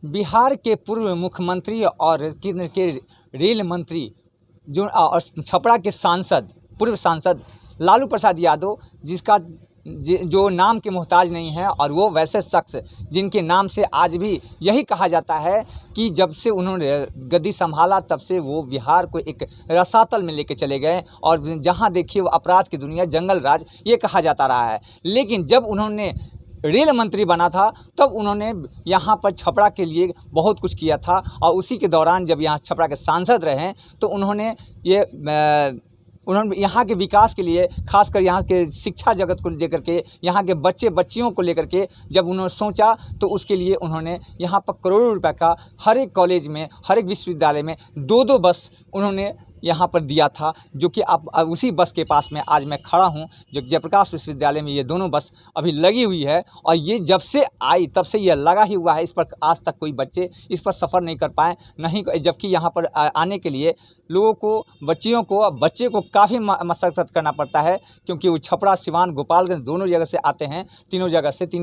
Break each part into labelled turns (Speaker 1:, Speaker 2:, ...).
Speaker 1: बिहार के पूर्व मुख्यमंत्री और केंद्र के रेल मंत्री जो और छपरा के पूर्व सांसद लालू प्रसाद यादव, जिसका जो नाम के मोहताज नहीं है, और वो वैसे शख्स जिनके नाम से आज भी यही कहा जाता है कि जब से उन्होंने गद्दी संभाला तब से वो बिहार को एक रसातल में लेके चले गए, और जहां देखिए वो अपराध की दुनिया, जंगल राज ये कहा जाता रहा है। लेकिन जब उन्होंने रेल मंत्री बना था तब उन्होंने यहाँ पर छपरा के लिए बहुत कुछ किया था, और उसी के दौरान जब यहाँ छपरा के सांसद रहे तो उन्होंने यहाँ के विकास के लिए, खासकर यहाँ के शिक्षा जगत को लेकर के, यहाँ के बच्चे बच्चियों को लेकर के जब उन्होंने सोचा तो उसके लिए उन्होंने यहाँ पर करोड़ों रुपए का हर एक कॉलेज में, हर एक विश्वविद्यालय में 2-2 बस उन्होंने यहाँ पर दिया था, जो कि अब उसी बस के पास में आज मैं खड़ा हूँ, जो जयप्रकाश विश्वविद्यालय में ये दोनों बस अभी लगी हुई है। और ये जब से आई तब से ये लगा ही हुआ है, इस पर आज तक कोई बच्चे इस पर सफ़र नहीं कर पाए, नहीं, जबकि यहाँ पर आने के लिए लोगों को, बच्चे को काफ़ी मशक्क़त करना पड़ता है, क्योंकि वो छपरा, सिवान, गोपालगंज दोनों जगह से आते हैं, तीनों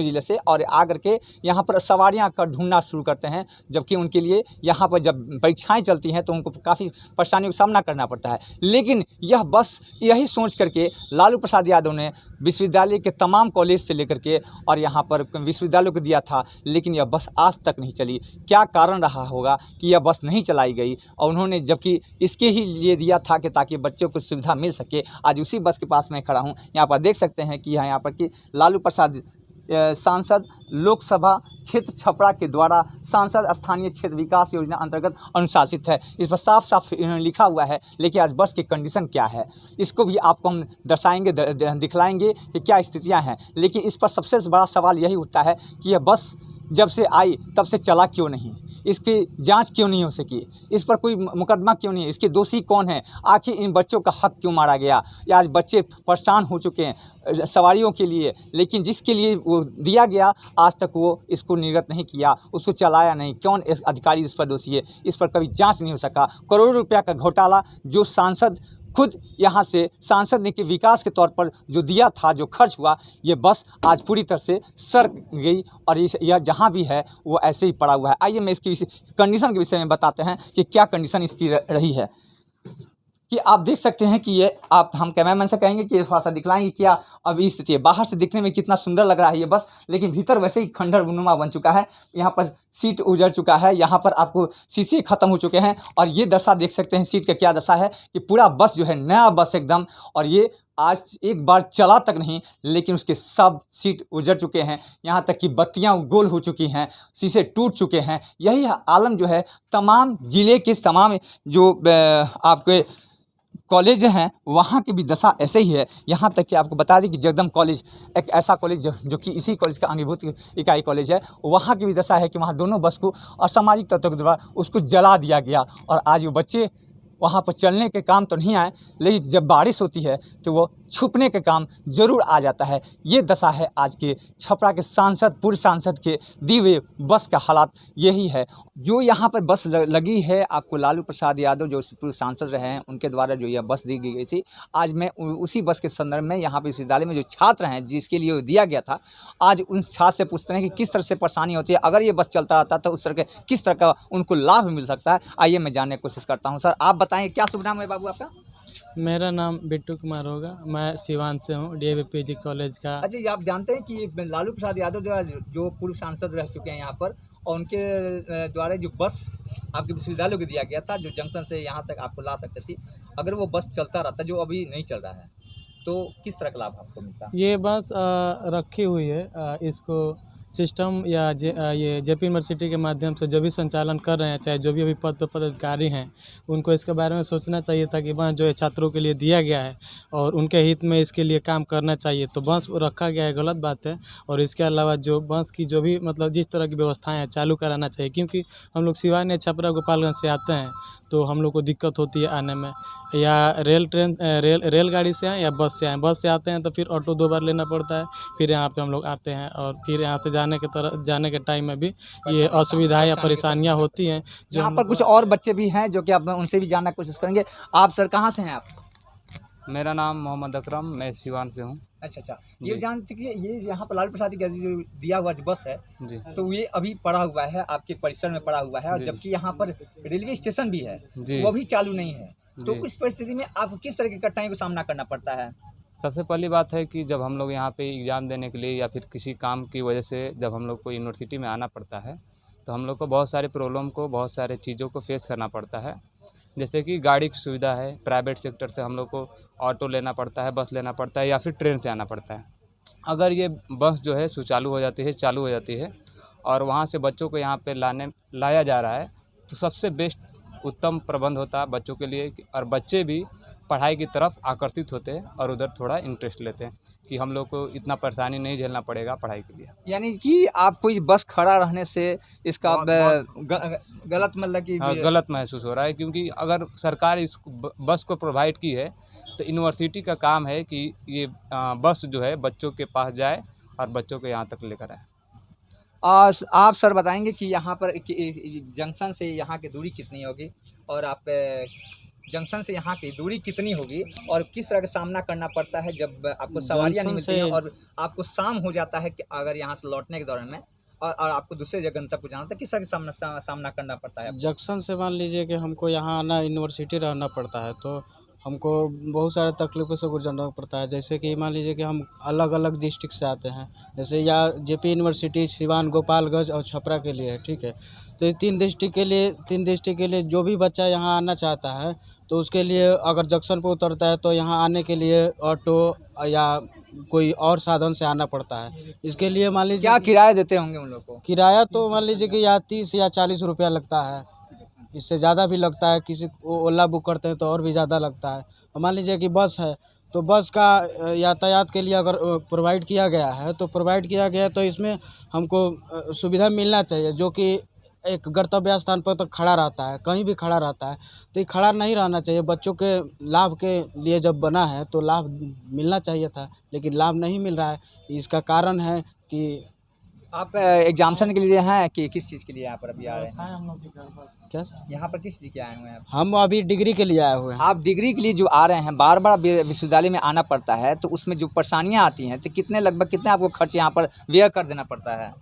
Speaker 1: ज़िले से, और आकर के यहाँ पर सवारियाँ का ढूंढना शुरू करते हैं, जबकि उनके लिए यहाँ पर जब परीक्षाएँ चलती हैं तो उनको काफ़ी परेशानियों का सामना करना पड़ता है। लेकिन यह बस यही सोच करके लालू प्रसाद यादव ने विश्वविद्यालय के तमाम कॉलेज से लेकर के और यहाँ पर विश्वविद्यालयों को दिया था, लेकिन यह बस आज तक नहीं चली। क्या कारण रहा होगा कि यह बस नहीं चलाई गई? और उन्होंने जबकि इसके ही लिए दिया था कि ताकि बच्चों को सुविधा मिल सके। आज उसी बस के पास मैं खड़ा हूँ, यहाँ पर देख सकते हैं कि यहाँ पर कि लालू प्रसाद सांसद लोकसभा क्षेत्र छपरा के द्वारा सांसद स्थानीय क्षेत्र विकास योजना अंतर्गत अनुशासित है। इस पर साफ साफ इन्होंने लिखा हुआ है। लेकिन आज बस की कंडीशन क्या है, इसको भी आपको हम दर्शाएंगे, दिखलाएंगे कि क्या स्थितियां हैं। लेकिन इस पर सबसे बड़ा सवाल यही उठता है कि यह बस जब से आई तब से चला क्यों नहीं, इसकी जांच क्यों नहीं हो सकी, इस पर कोई मुकदमा क्यों नहीं, इसके दोषी कौन है, आखिर इन बच्चों का हक क्यों मारा गया। आज बच्चे परेशान हो चुके हैं सवारियों के लिए, लेकिन जिसके लिए वो दिया गया आज तक वो इसको निर्गत नहीं किया, उसको चलाया नहीं। कौन इस अधिकारी इस पर दोषी है, इस पर कभी जांच नहीं हो सका। करोड़ों रुपया का घोटाला जो सांसद खुद यहाँ से सांसद ने के विकास के तौर पर जो दिया था, जो खर्च हुआ, ये बस आज पूरी तरह से सर गई, और यह जहाँ भी है वो ऐसे ही पड़ा हुआ है। आइए मैं इसकी कंडीशन के विषय में बताते हैं कि क्या कंडीशन इसकी रही है। कि आप देख सकते हैं कि ये हम कैमरामैन से कहेंगे कि थोड़ा सा दिखलाएंगे क्या अभी स्थिति है। बाहर से दिखने में कितना सुंदर लग रहा है ये बस, लेकिन भीतर वैसे ही खंडर नुमा बन चुका है। यहाँ पर सीट उजड़ चुका है, यहाँ पर आपको शीशे खत्म हो चुके हैं, और ये दशा देख सकते हैं सीट का क्या दशा है कि पूरा बस जो है नया बस एकदम, और ये आज एक बार चला तक नहीं, लेकिन उसके सब सीट उजड़ चुके हैं। यहाँ तक कि बत्तियाँ गोल हो चुकी हैं, शीशे टूट चुके हैं। यही आलम जो है तमाम ज़िले के तमाम जो आपके कॉलेज हैं वहाँ की भी दशा ऐसे ही है। यहाँ तक कि आपको बता दें कि जगदम कॉलेज एक ऐसा कॉलेज जो कि इसी कॉलेज का अंगीभूत इकाई कॉलेज है, वहाँ की भी दशा है कि वहाँ दोनों बस को असामाजिक तत्वों के द्वारा उसको जला दिया गया, और आज वो बच्चे वहाँ पर चलने के काम तो नहीं आए, लेकिन जब बारिश होती है तो वो छुपने के काम ज़रूर आ जाता है। ये दशा है आज के छपरा के पूर्व सांसद के दी हुए बस का हालात यही है। जो यहाँ पर बस लगी है, आपको लालू प्रसाद यादव जो पूर्व सांसद रहे हैं उनके द्वारा जो यह बस दी गई थी, आज मैं उसी बस के संदर्भ में यहाँ पर विश्वविद्यालय में जो छात्र हैं जिसके लिए दिया गया था, आज उन छात्र से पूछते हैं कि किस तरह से परेशानी होती है, अगर ये बस चलता रहता तो उस तरह के किस तरह का उनको लाभ मिल सकता है। आइए मैं जानने की कोशिश करता हूँ। सर आप बताएँ, क्या शुभ नाम है बाबू आपका?
Speaker 2: मेरा नाम बिट्टू कुमार होगा, मैं सिवान से हूँ, DAV कॉलेज का।
Speaker 1: अच्छा, ये आप जानते हैं कि लालू प्रसाद यादव जो पूर्व सांसद रह चुके हैं यहाँ पर, और उनके द्वारा जो बस आपके विश्वविद्यालय को दिया गया था, जो जंक्शन से यहाँ तक आपको ला सकती थी, अगर वो बस चलता रहता, जो अभी नहीं चल रहा है, तो किस तरह का लाभ आपको मिलता?
Speaker 2: ये बस रखी हुई है, इसको सिस्टम या ये JP यूनिवर्सिटी के माध्यम से जो भी संचालन कर रहे हैं, चाहे जो भी अभी पद पर पदाधिकारी हैं, उनको इसके बारे में सोचना चाहिए था कि बस जो है छात्रों के लिए दिया गया है और उनके हित में इसके लिए काम करना चाहिए। तो बस रखा गया है, गलत बात है। और इसके अलावा जो बस की जो भी मतलब जिस तरह की व्यवस्थाएं हैं चालू कराना चाहिए, क्योंकि हम लोग सिवान या छपरा गोपालगंज से आते हैं तो हम लोग को दिक्कत होती है आने में, या रेलगाड़ी से आएँ या बस से आएँ। बस से आते हैं तो फिर ऑटो 2 बार लेना पड़ता है, फिर यहाँ पे हम लोग आते हैं, और फिर यहाँ से जाने के टाइम में भी ये असुविधाएं या परेशानियां होती हैं। जो
Speaker 1: यहाँ पर कुछ और बच्चे भी हैं जो कि आप उनसे भी जानने की कोशिश करेंगे। आप सर कहाँ से हैं आप?
Speaker 3: मेरा नाम मोहम्मद अकरम, मैं सिवान से हूँ।
Speaker 1: अच्छा, ये
Speaker 3: जी।
Speaker 1: जान सकिए ये यहाँ पर लालू प्रसाद का जो दिया हुआ जो बस है,
Speaker 3: जी
Speaker 1: तो ये अभी पड़ा हुआ है आपके परिसर में पड़ा हुआ है, और
Speaker 3: जी।
Speaker 1: जबकि यहाँ पर रेलवे स्टेशन भी है,
Speaker 3: जी
Speaker 1: वो भी चालू नहीं है। तो
Speaker 3: जी।
Speaker 1: इस परिस्थिति में आपको किस तरह की कठिनाई का सामना करना पड़ता है?
Speaker 3: सबसे पहली बात है कि जब हम लोग यहाँ पे एग्ज़ाम देने के लिए या फिर किसी काम की वजह से जब हम लोग को यूनिवर्सिटी में आना पड़ता है, तो हम लोग को बहुत सारे प्रॉब्लम को, बहुत सारे चीज़ों को फेस करना पड़ता है। जैसे कि गाड़ी की सुविधा है, प्राइवेट सेक्टर से हम लोग को ऑटो लेना पड़ता है, बस लेना पड़ता है या फिर ट्रेन से आना पड़ता है। अगर ये बस जो है सुचालू हो जाती है, चालू हो जाती है और वहाँ से बच्चों को यहाँ पे लाया जा रहा है, तो सबसे बेस्ट उत्तम प्रबंध होता है बच्चों के लिए और बच्चे भी पढ़ाई की तरफ आकर्षित होते हैं और उधर थोड़ा इंटरेस्ट लेते हैं कि हम लोग को इतना परेशानी नहीं झेलना पड़ेगा पढ़ाई के लिए।
Speaker 1: यानी कि आपको इस बस खड़ा रहने से इसका गलत मतलब कि
Speaker 3: हाँ, गलत महसूस हो रहा है क्योंकि अगर सरकार इस बस को प्रोवाइड की है तो यूनिवर्सिटी का काम है कि ये बस जो है बच्चों के पास जाए और बच्चों को यहाँ तक लेकर आए।
Speaker 1: आप सर बताएंगे कि यहाँ पर जंक्शन से यहाँ की दूरी कितनी होगी, और आप जंक्शन से यहाँ की दूरी कितनी होगी, और किस तरह का सामना करना पड़ता है जब आपको सवारियाँ नहीं मिलती हैं और आपको शाम हो जाता है कि अगर यहाँ से लौटने के दौरान में और आपको दूसरे जगह गंतव्य को जाना, तो किस तरह का सामना करना पड़ता है?
Speaker 4: जंक्शन से मान लीजिए कि हमको यहाँ आना यूनिवर्सिटी रहना पड़ता है, तो हमको बहुत सारे तकलीफ़ों से गुजरना पड़ता है। जैसे कि मान लीजिए कि हम अलग अलग डिस्ट्रिक्ट से आते हैं, जैसे या जेपी यूनिवर्सिटी सिवान, गोपालगंज और छपरा के लिए है, ठीक है। तो ये तीन डिस्ट्रिक्ट के लिए जो भी बच्चा यहाँ आना चाहता है तो उसके लिए अगर जंक्शन पर उतरता है तो यहाँ आने के लिए ऑटो या कोई और साधन से आना पड़ता है। इसके लिए मान लीजिए
Speaker 1: क्या किराया देते होंगे उन लोग को?
Speaker 4: किराया तो मान लीजिए कि या 30 या 40 रुपया लगता है, इससे ज़्यादा भी लगता है। किसी ओला बुक करते हैं तो और भी ज़्यादा लगता है। और मान लीजिए कि बस है तो बस का यातायात के लिए अगर प्रोवाइड किया गया है तो इसमें हमको सुविधा मिलना चाहिए, जो कि एक गंतव्य स्थान पर तो खड़ा रहता है, कहीं भी खड़ा रहता है, तो ये खड़ा नहीं रहना चाहिए। बच्चों के लाभ के लिए जब बना है तो लाभ मिलना चाहिए था, लेकिन लाभ नहीं मिल रहा है। इसका कारण है कि
Speaker 1: आप एग्जामिनेशन के लिए हैं कि किस चीज़ के लिए यहाँ पर अभी आ रहे हैं?
Speaker 4: हम लोग क्या सर?
Speaker 1: यहाँ पर किस चीज़ के आए हुए हैं आप?
Speaker 4: हम अभी डिग्री के लिए आए हुए हैं।
Speaker 1: आप डिग्री के लिए जो आ रहे हैं, बार बार विश्वविद्यालय में आना पड़ता है, तो उसमें जो परेशानियाँ आती हैं तो लगभग कितने आपको खर्च यहाँ पर व्यय कर देना पड़ता है?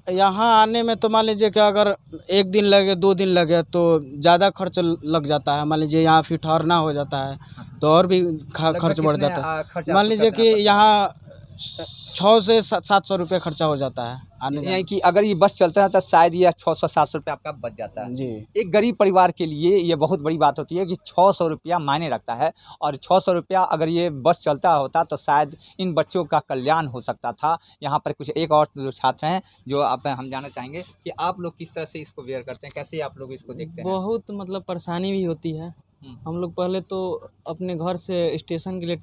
Speaker 4: यहाँ आने में तो मान लीजिए कि अगर 1 दिन लगे 2 दिन लगे तो ज़्यादा खर्च लग जाता है। मान लीजिए यहाँ फिर ठहरना हो जाता है तो और भी खर्च बढ़ जाता है। मान लीजिए कि यहाँ 600 से 700 रुपये खर्चा हो जाता है आने
Speaker 1: यानी कि अगर ये बस चलता है तो शायद ये 600-700 रुपये आपका बच जाता है।
Speaker 4: जी।
Speaker 1: एक गरीब परिवार के लिए ये बहुत बड़ी बात होती है कि 600 रुपया मायने रखता है, और 600 रुपया अगर ये बस चलता होता तो शायद इन बच्चों का कल्याण हो सकता था। यहाँ पर कुछ एक और जो छात्र हैं जो हम जानना चाहेंगे कि आप लोग किस तरह से इसको बेयर करते हैं, कैसे आप लोग इसको देखते हैं?
Speaker 2: बहुत मतलब परेशानी भी होती है। हम लोग पहले तो अपने घर से स्टेशन के लिए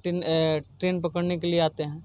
Speaker 2: ट्रेन पकड़ने के लिए आते हैं,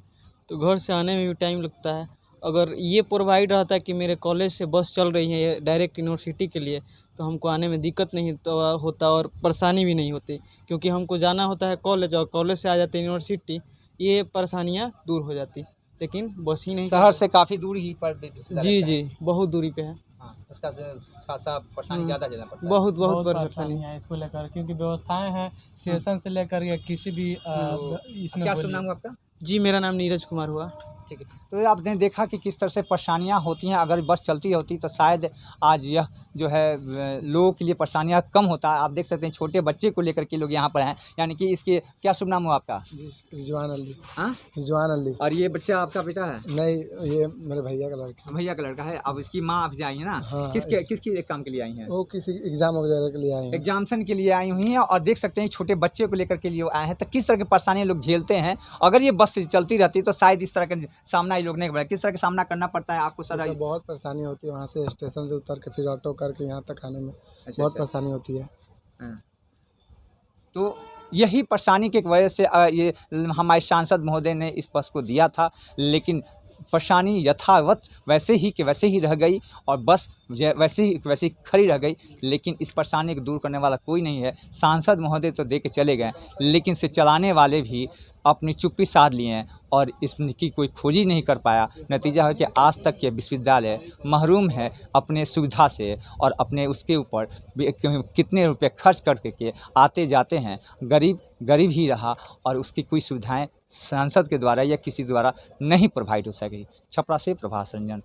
Speaker 2: तो घर से आने में भी टाइम लगता है। अगर ये प्रोवाइड रहता है कि मेरे कॉलेज से बस चल रही है डायरेक्ट यूनिवर्सिटी के लिए, तो हमको आने में दिक्कत नहीं होता और परेशानी भी नहीं होती, क्योंकि हमको जाना होता है कॉलेज और कॉलेज से आ जाते हैं यूनिवर्सिटी, ये परेशानियाँ दूर हो जाती। लेकिन बस ही नहीं,
Speaker 1: शहर से काफ़ी दूर ही पर
Speaker 2: जी बहुत दूरी पे है।
Speaker 1: हाँ, उसका खासा परेशानी ज़्यादा झेलना पड़ता है।
Speaker 2: बहुत परेशानी
Speaker 4: है इसको लेकर, क्योंकि व्यवस्थाएं हैं सेशन से लेकर या किसी भी इसमें।
Speaker 1: क्या शुभ नाम हुआ आपका?
Speaker 2: जी, मेरा नाम नीरज कुमार हुआ।
Speaker 1: ठीक है, तो आपने देखा कि किस तरह से परेशानियां होती हैं। अगर बस चलती होती तो शायद आज यह जो है लोगों के लिए परेशानियां कम होता है। आप देख सकते हैं छोटे बच्चे को लेकर के लोग यहाँ पर हैं, यानी कि इसके क्या शुभ नाम हुआ आपका?
Speaker 4: जी, रिजवान अली।
Speaker 1: हाँ,
Speaker 4: रिजवान अली।
Speaker 1: और ये बच्चा आपका बेटा है?
Speaker 4: नहीं, ये मेरे भैया का लड़का।
Speaker 1: भैया का लड़का है। अब इसकी माँ अभी आई है ना?
Speaker 4: हाँ,
Speaker 1: किसकी काम के लिए आई हैं?
Speaker 4: वो किसी एग्ज़ाम वगैरह के लिए आए हैं।
Speaker 1: एग्जामिनेशन के लिए आई हुई हैं, और देख सकते हैं छोटे बच्चे को लेकर के लिए आए हैं। तो किस तरह की परेशानियाँ लोग झेलते हैं। अगर ये बस चलती रहती तो शायद इस तरह का सामना ये लोग नहीं, किस तरह का सामना करना पड़ता है आपको सर?
Speaker 4: बहुत परेशानी होती है, वहाँ से स्टेशन से उतर के फिर ऑटो करके यहाँ तक आने में बहुत परेशानी होती है।
Speaker 1: तो यही परेशानी की वजह से ये हमारे सांसद महोदय ने इस बस को दिया था, लेकिन परेशानी यथावत वैसे ही रह गई और बस वैसे ही खड़ी रह गई। लेकिन इस परेशानी को दूर करने वाला कोई नहीं है। सांसद महोदय तो दे के चले गए, लेकिन से चलाने वाले भी अपनी चुप्पी साध लिए हैं और इसकी कोई खोज ही नहीं कर पाया। नतीजा है कि आज तक ये विश्वविद्यालय महरूम है अपने सुविधा से और अपने उसके ऊपर कितने रुपए खर्च करके आते जाते हैं। गरीब गरीब ही रहा और उसकी कोई सुविधाएं सांसद के द्वारा या किसी द्वारा नहीं प्रोवाइड हो सकी। छपरा से प्रभास रंजन।